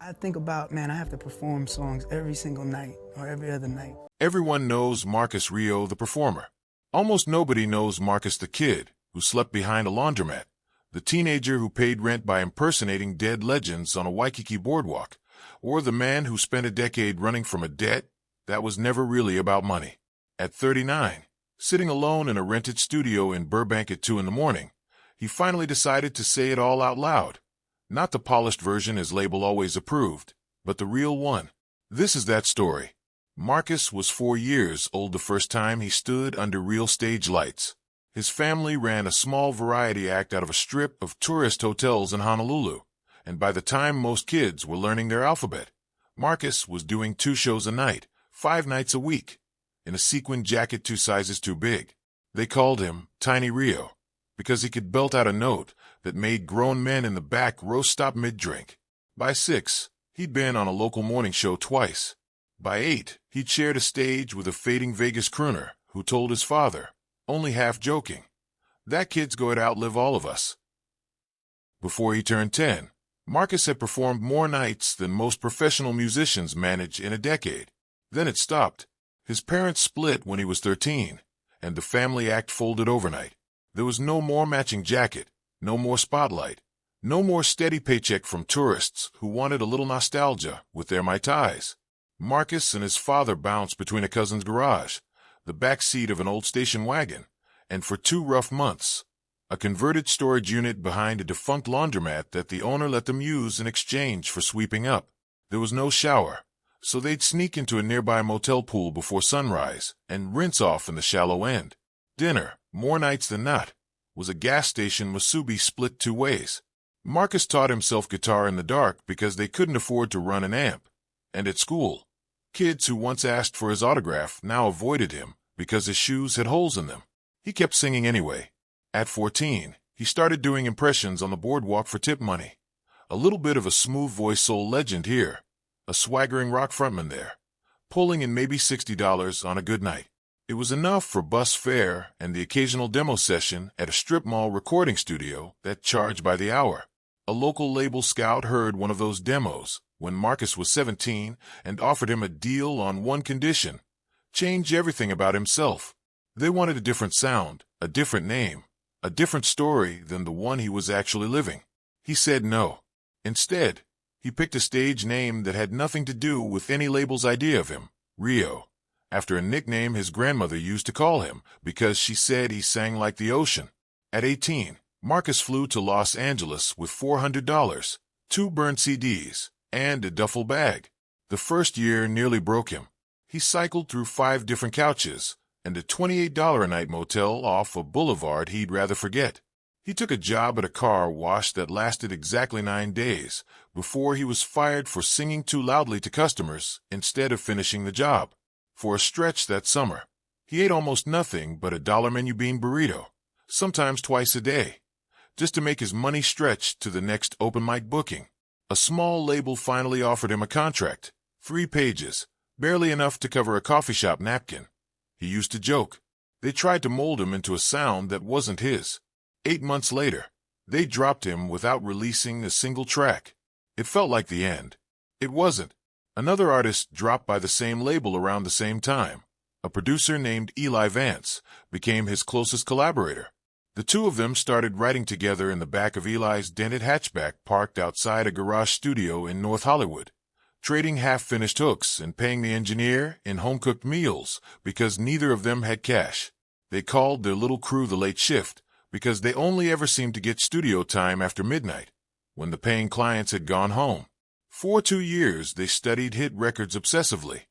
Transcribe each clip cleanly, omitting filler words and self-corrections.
I think about, man, I have to perform songs every single night or every other night. Everyone knows Marcus Rio, the performer. Almost nobody knows Marcus the kid, who slept behind a laundromat, the teenager who paid rent by impersonating dead legends on a Waikiki boardwalk, or the man who spent a decade running from a debt that was never really about money. At 39, sitting alone in a rented studio in Burbank at 2 in the morning, he finally decided to say it all out loud. Not the polished version his label always approved, but the real one. This is that story. Marcus was 4 years old the first time he stood under real stage lights. His family ran a small variety act out of a strip of tourist hotels in Honolulu, and by the time most kids were learning their alphabet, Marcus was doing 2 shows a night, 5 nights a week, in a sequin jacket 2 sizes too big. They called him Tiny Rio, because he could belt out a note that made grown men in the back row stop mid-drink. By 6, he'd been on a local morning show twice. By 8, he'd shared a stage with a fading Vegas crooner who told his father, only half joking, "That kid's going to outlive all of us." Before he turned 10, Marcus had performed more nights than most professional musicians manage in a decade. Then it stopped. His parents split when he was 13, and the family act folded overnight. There was no more matching jacket, no more spotlight, no more steady paycheck from tourists who wanted a little nostalgia with their Mai Tais. Marcus and his father bounced between a cousin's garage, the back seat of an old station wagon, and for 2 rough months, a converted storage unit behind a defunct laundromat that the owner let them use in exchange for sweeping up. There was no shower, so they'd sneak into a nearby motel pool before sunrise and rinse off in the shallow end. Dinner, more nights than not, was a gas station musubi split 2 ways. Marcus taught himself guitar in the dark because they couldn't afford to run an amp. And at school, kids who once asked for his autograph now avoided him because his shoes had holes in them. He kept singing anyway. At 14, he started doing impressions on the boardwalk for tip money. A little bit of a smooth voice soul legend here, a swaggering rock frontman there, pulling in maybe $60 on a good night. It was enough for bus fare and the occasional demo session at a strip mall recording studio that charged by the hour. A local label scout heard one of those demos when Marcus was 17 and offered him a deal on one condition: change everything about himself. They wanted a different sound, a different name, a different story than the one he was actually living. He said no. Instead, he picked a stage name that had nothing to do with any label's idea of him, Rio, after a nickname his grandmother used to call him because she said he sang like the ocean. At 18, Marcus flew to Los Angeles with $400, 2 burned CDs, and a duffel bag. The first year nearly broke him. He cycled through 5 different couches and a $28 a night motel off a boulevard he'd rather forget. He took a job at a car wash that lasted exactly 9 days before he was fired for singing too loudly to customers instead of finishing the job. For a stretch that summer, he ate almost nothing but a $1 menu bean burrito, sometimes twice a day, just to make his money stretch to the next open mic booking. A small label finally offered him a contract, 3 pages, barely enough to cover a coffee shop napkin. He used to joke. They tried to mold him into a sound that wasn't his. 8 months later, they dropped him without releasing a single track. It felt like the end. It wasn't. Another artist dropped by the same label around the same time. A producer named Eli Vance became his closest collaborator. The 2 of them started writing together in the back of Eli's dented hatchback parked outside a garage studio in North Hollywood, trading half-finished hooks and paying the engineer in home-cooked meals because neither of them had cash. They called their little crew the late shift because they only ever seemed to get studio time after midnight, when the paying clients had gone home. For 2 years, they studied hit records obsessively,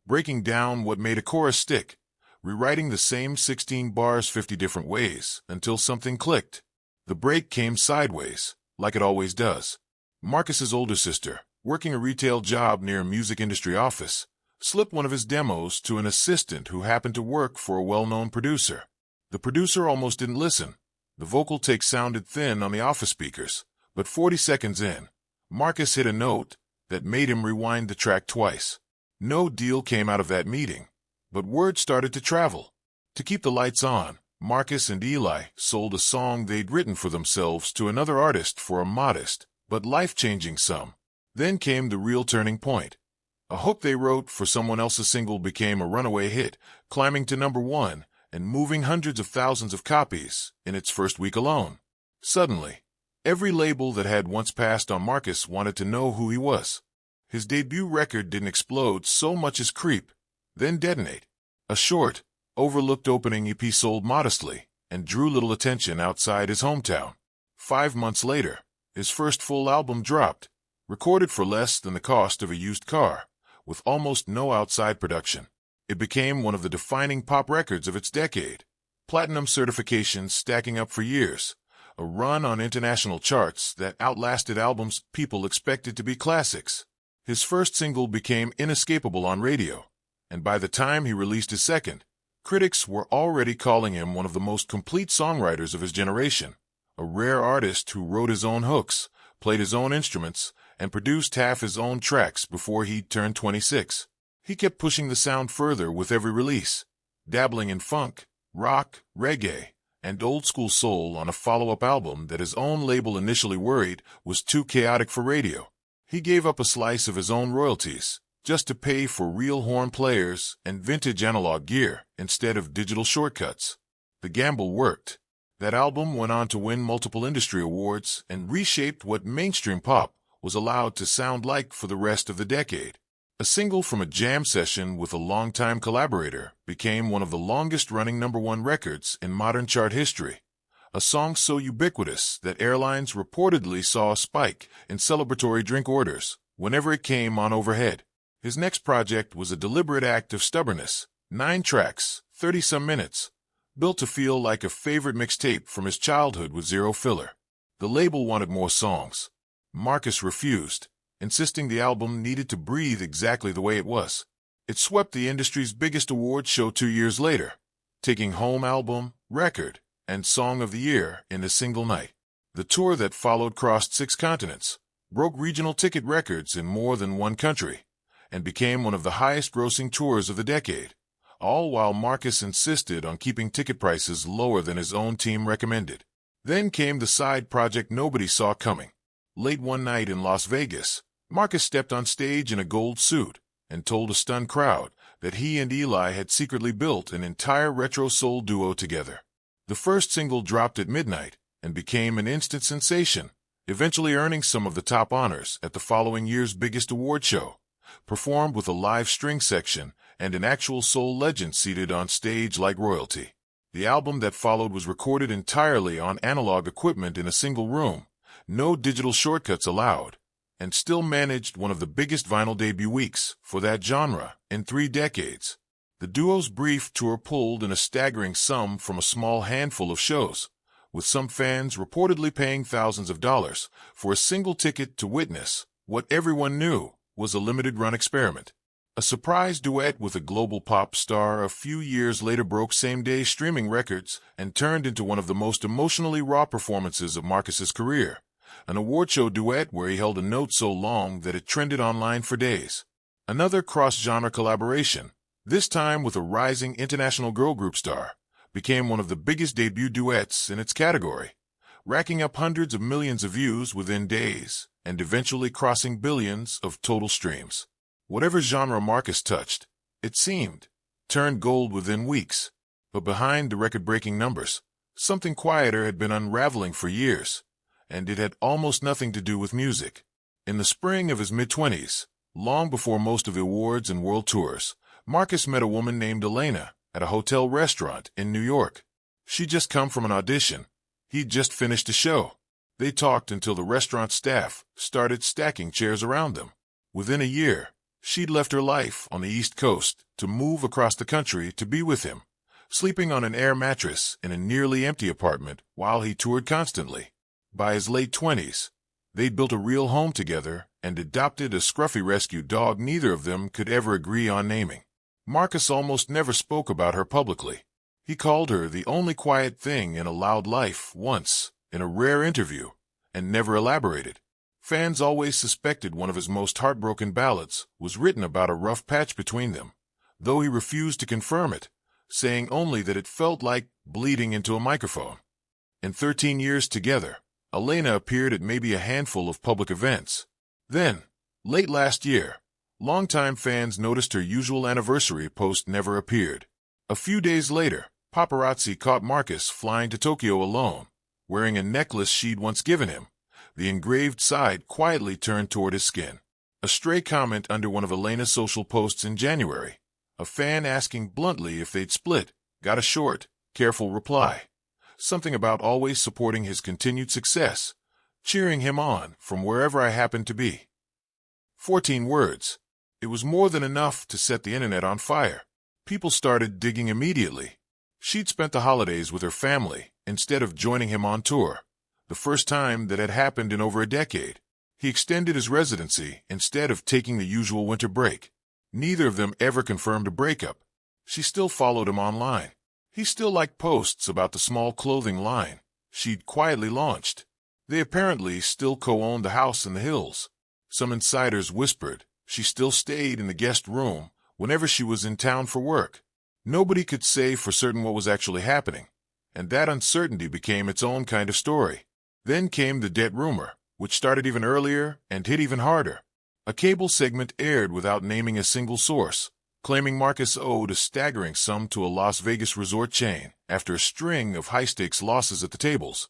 breaking down what made a chorus stick, rewriting the same 16 bars 50 different ways until something clicked. The break came sideways, like it always does. Marcus's older sister, working a retail job near a music industry office, slipped one of his demos to an assistant who happened to work for a well-known producer. The producer almost didn't listen. The vocal take sounded thin on the office speakers, but 40 seconds in, Marcus hit a note that made him rewind the track twice. No deal came out of that meeting, but word started to travel. To keep the lights on, Marcus and Eli sold a song they'd written for themselves to another artist for a modest but life-changing sum. Then came the real turning point. A hook they wrote for someone else's single became a runaway hit, climbing to #1 and moving hundreds of thousands of copies in its first week alone. Suddenly, every label that had once passed on Marcus wanted to know who he was. His debut record didn't explode so much as creep, then detonate. A short, overlooked opening EP sold modestly and drew little attention outside his hometown. 5 months later, his first full album dropped, recorded for less than the cost of a used car, with almost no outside production. It became one of the defining pop records of its decade. Platinum certifications stacking up for years, a run on international charts that outlasted albums people expected to be classics. His first single became inescapable on radio, and by the time he released his second, critics were already calling him one of the most complete songwriters of his generation, a rare artist who wrote his own hooks, played his own instruments, and produced half his own tracks before he turned 26. He kept pushing the sound further with every release, dabbling in funk, rock, reggae, and old-school soul on a follow-up album that his own label initially worried was too chaotic for radio. He gave up a slice of his own royalties just to pay for real horn players and vintage analog gear instead of digital shortcuts. The gamble worked. That album went on to win multiple industry awards and reshaped what mainstream pop was allowed to sound like for the rest of the decade. A single from a jam session with a longtime collaborator became one of the longest-running #1 records in modern chart history. A song so ubiquitous that airlines reportedly saw a spike in celebratory drink orders whenever it came on overhead. His next project was a deliberate act of stubbornness. 9 tracks, 30-some minutes, built to feel like a favorite mixtape from his childhood with zero filler. The label wanted more songs. Marcus refused, insisting the album needed to breathe exactly the way it was. It swept the industry's biggest award show 2 years later, taking home album, record, and song of the year in a single night. The tour that followed crossed 6 continents, broke regional ticket records in more than one country, and became one of the highest-grossing tours of the decade, all while Marcus insisted on keeping ticket prices lower than his own team recommended. Then came the side project nobody saw coming. Late one night in Las Vegas, Marcus stepped on stage in a gold suit and told a stunned crowd that he and Eli had secretly built an entire retro soul duo together. The first single dropped at midnight and became an instant sensation, eventually earning some of the top honors at the following year's biggest award show, performed with a live string section and an actual soul legend seated on stage like royalty. The album that followed was recorded entirely on analog equipment in a single room, no digital shortcuts allowed, and still managed one of the biggest vinyl debut weeks for that genre in 3 decades. The duo's brief tour pulled in a staggering sum from a small handful of shows, with some fans reportedly paying thousands of dollars for a single ticket to witness what everyone knew was a limited-run experiment. A surprise duet with a global pop star a few years later broke same-day streaming records and turned into one of the most emotionally raw performances of Marcus's career, an award show duet where he held a note so long that it trended online for days. Another cross-genre collaboration, this time with a rising international girl group star, became one of the biggest debut duets in its category, racking up hundreds of millions of views within days and eventually crossing billions of total streams. Whatever genre Marcus touched, it seemed, turned gold within weeks. But behind the record-breaking numbers, something quieter had been unraveling for years, and it had almost nothing to do with music. In the spring of his mid-20s, long before most of the awards and world tours, Marcus met a woman named Elena at a hotel restaurant in New York. She'd just come from an audition. He'd just finished a show. They talked until the restaurant staff started stacking chairs around them. Within a year, she'd left her life on the East Coast to move across the country to be with him, sleeping on an air mattress in a nearly empty apartment while he toured constantly. By his late 20s, they'd built a real home together and adopted a scruffy rescue dog neither of them could ever agree on naming. Marcus almost never spoke about her publicly. He called her the only quiet thing in a loud life once, in a rare interview, and never elaborated. Fans always suspected one of his most heartbroken ballads was written about a rough patch between them, though he refused to confirm it, saying only that it felt like bleeding into a microphone. In 13 years together, Elena appeared at maybe a handful of public events. Then, Late last year, longtime fans noticed her usual anniversary post never appeared. A few days later, paparazzi caught Marcus flying to Tokyo alone, wearing a necklace she'd once given him, the engraved side quietly turned toward his skin. A stray comment under one of Elena's social posts in January, a fan asking bluntly if they'd split, got a short, careful reply. Something about always supporting his continued success, cheering him on from wherever I happened to be. 14 words. It was more than enough to set the internet on fire. People started digging immediately. She'd spent the holidays with her family instead of joining him on tour, the first time that had happened in over a decade. He extended his residency instead of taking the usual winter break. Neither of them ever confirmed a breakup. She still followed him online. He still liked posts about the small clothing line she'd quietly launched. They apparently still co-owned the house in the hills. Some insiders whispered she still stayed in the guest room whenever she was in town for work. Nobody could say for certain what was actually happening, and that uncertainty became its own kind of story. Then came the debt rumor, which started even earlier and hit even harder. A cable segment aired without naming a single source, claiming Marcus owed a staggering sum to a Las Vegas resort chain after a string of high-stakes losses at the tables,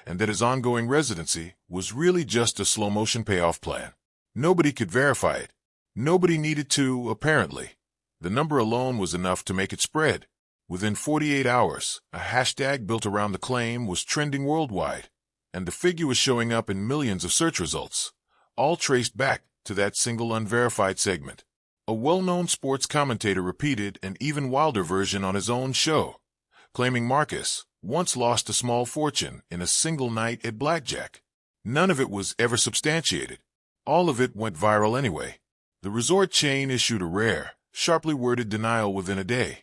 and that his ongoing residency was really just a slow-motion payoff plan. Nobody could verify it. Nobody needed to, apparently. The number alone was enough to make it spread. Within 48 hours, a hashtag built around the claim was trending worldwide, and the figure was showing up in millions of search results, all traced back to that single unverified segment. A well-known sports commentator repeated an even wilder version on his own show, claiming Marcus once lost a small fortune in a single night at blackjack. None of it was ever substantiated. All of it went viral anyway. The resort chain issued a rare, sharply worded denial within a day,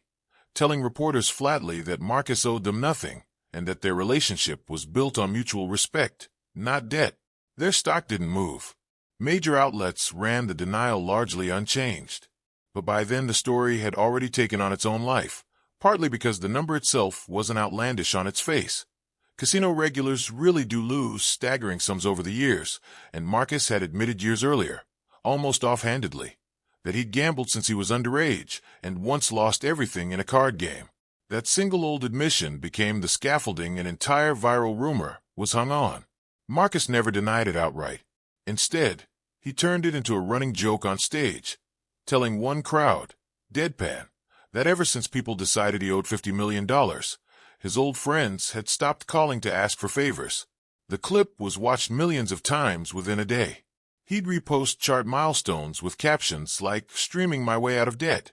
telling reporters flatly that Marcus owed them nothing and that their relationship was built on mutual respect, not debt. Their stock didn't move. Major outlets ran the denial largely unchanged. But by then the story had already taken on its own life, partly because the number itself wasn't outlandish on its face. Casino regulars really do lose staggering sums over the years, and Marcus had admitted years earlier, almost offhandedly, that he'd gambled since he was underage and once lost everything in a card game. That single old admission became the scaffolding an entire viral rumor was hung on. Marcus never denied it outright. Instead, he turned it into a running joke on stage, telling one crowd, deadpan, that ever since people decided he owed $50 million, his old friends had stopped calling to ask for favors. The clip was watched millions of times within a day. He'd repost chart milestones with captions like, "Streaming my way out of debt,"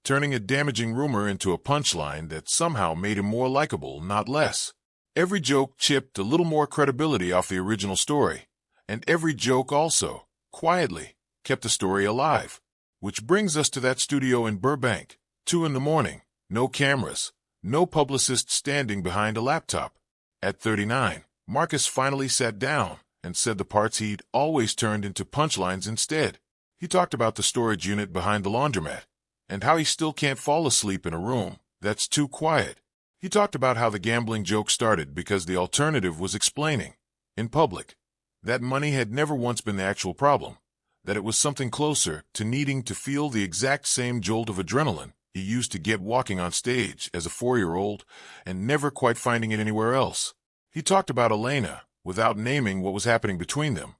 turning a damaging rumor into a punchline that somehow made him more likable, not less. Every joke chipped a little more credibility off the original story, and every joke also, quietly, kept the story alive. Which brings us to that studio in Burbank, 2 a.m, no cameras, no publicist standing behind a laptop. At 39, Marcus finally sat down and said the parts he'd always turned into punchlines instead. He talked about the storage unit behind the laundromat, and how he still can't fall asleep in a room that's too quiet. He talked about how the gambling joke started because the alternative was explaining, in public, that money had never once been the actual problem, that it was something closer to needing to feel the exact same jolt of adrenaline he used to get walking on stage as a 4-year-old and never quite finding it anywhere else. He talked about Elena without naming what was happening between them,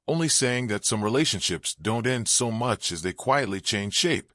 only saying that some relationships don't end so much as they quietly change shape,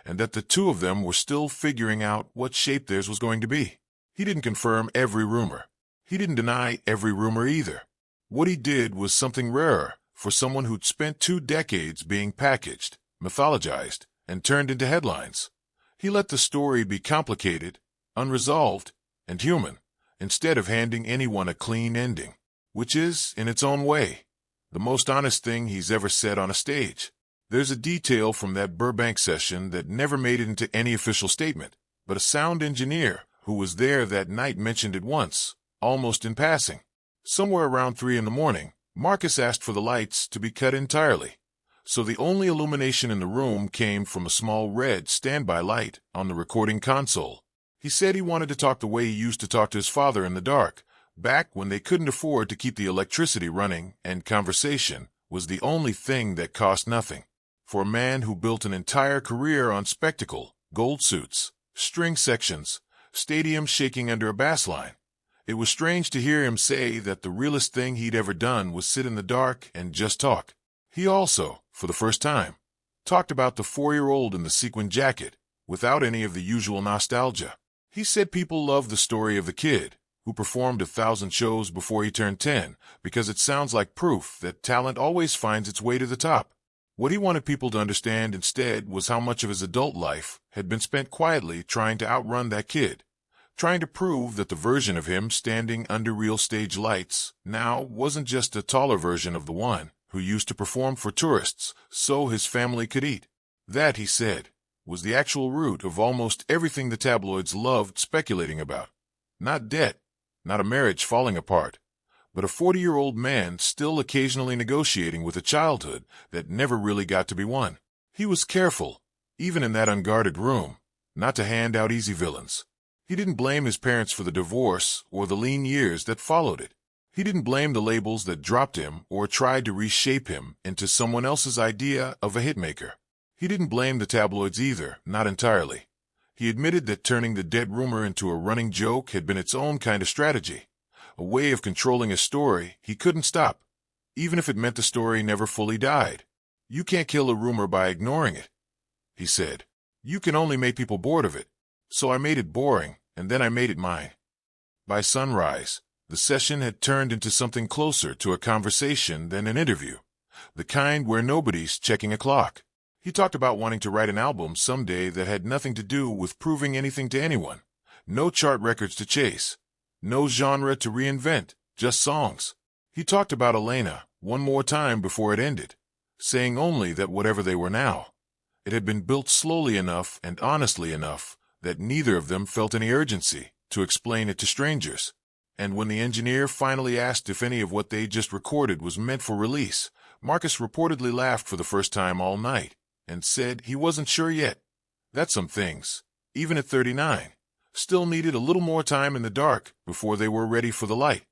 and that the two of them were still figuring out what shape theirs was going to be. He didn't confirm every rumor. He didn't deny every rumor either. What he did was something rarer for someone who'd spent 2 decades being packaged, mythologized, and turned into headlines. He let the story be complicated, unresolved, and human, instead of handing anyone a clean ending, which is, in its own way, the most honest thing he's ever said on a stage. There's a detail from that Burbank session that never made it into any official statement, but a sound engineer who was there that night mentioned it once, almost in passing. Somewhere around 3 a.m, Marcus asked for the lights to be cut entirely, so the only illumination in the room came from a small red standby light on the recording console. He said he wanted to talk the way he used to talk to his father in the dark, back when they couldn't afford to keep the electricity running and conversation was the only thing that cost nothing. For a man who built an entire career on spectacle, gold suits, string sections, stadiums shaking under a bass line, it was strange to hear him say that the realest thing he'd ever done was sit in the dark and just talk. He also, for the first time, talked about the 4-year-old in the sequin jacket, without any of the usual nostalgia. He said people loved the story of the kid who performed 1,000 shows before he turned 10 because it sounds like proof that talent always finds its way to the top. What he wanted people to understand instead was how much of his adult life had been spent quietly trying to outrun that kid, trying to prove that the version of him standing under real stage lights now wasn't just a taller version of the one who used to perform for tourists so his family could eat. That, he said, was the actual root of almost everything the tabloids loved speculating about. Not debt, not a marriage falling apart, but a 40-year-old man still occasionally negotiating with a childhood that never really got to be won. He was careful, even in that unguarded room, not to hand out easy villains. He didn't blame his parents for the divorce or the lean years that followed it. He didn't blame the labels that dropped him or tried to reshape him into someone else's idea of a hitmaker. He didn't blame the tabloids either, not entirely. He admitted that turning the dead rumor into a running joke had been its own kind of strategy, a way of controlling a story he couldn't stop, even if it meant the story never fully died. You can't kill a rumor by ignoring it, he said. You can only make people bored of it. So I made it boring, and then I made it mine. By sunrise, the session had turned into something closer to a conversation than an interview, the kind where nobody's checking a clock. He talked about wanting to write an album someday that had nothing to do with proving anything to anyone. No chart records to chase. No genre to reinvent, just songs. He talked about Elena one more time before it ended, saying only that whatever they were now, it had been built slowly enough and honestly enough that neither of them felt any urgency to explain it to strangers. And when the engineer finally asked if any of what they just recorded was meant for release, Marcus reportedly laughed for the first time all night and said he wasn't sure yet. That some things, even at 39, still needed a little more time in the dark before they were ready for the light.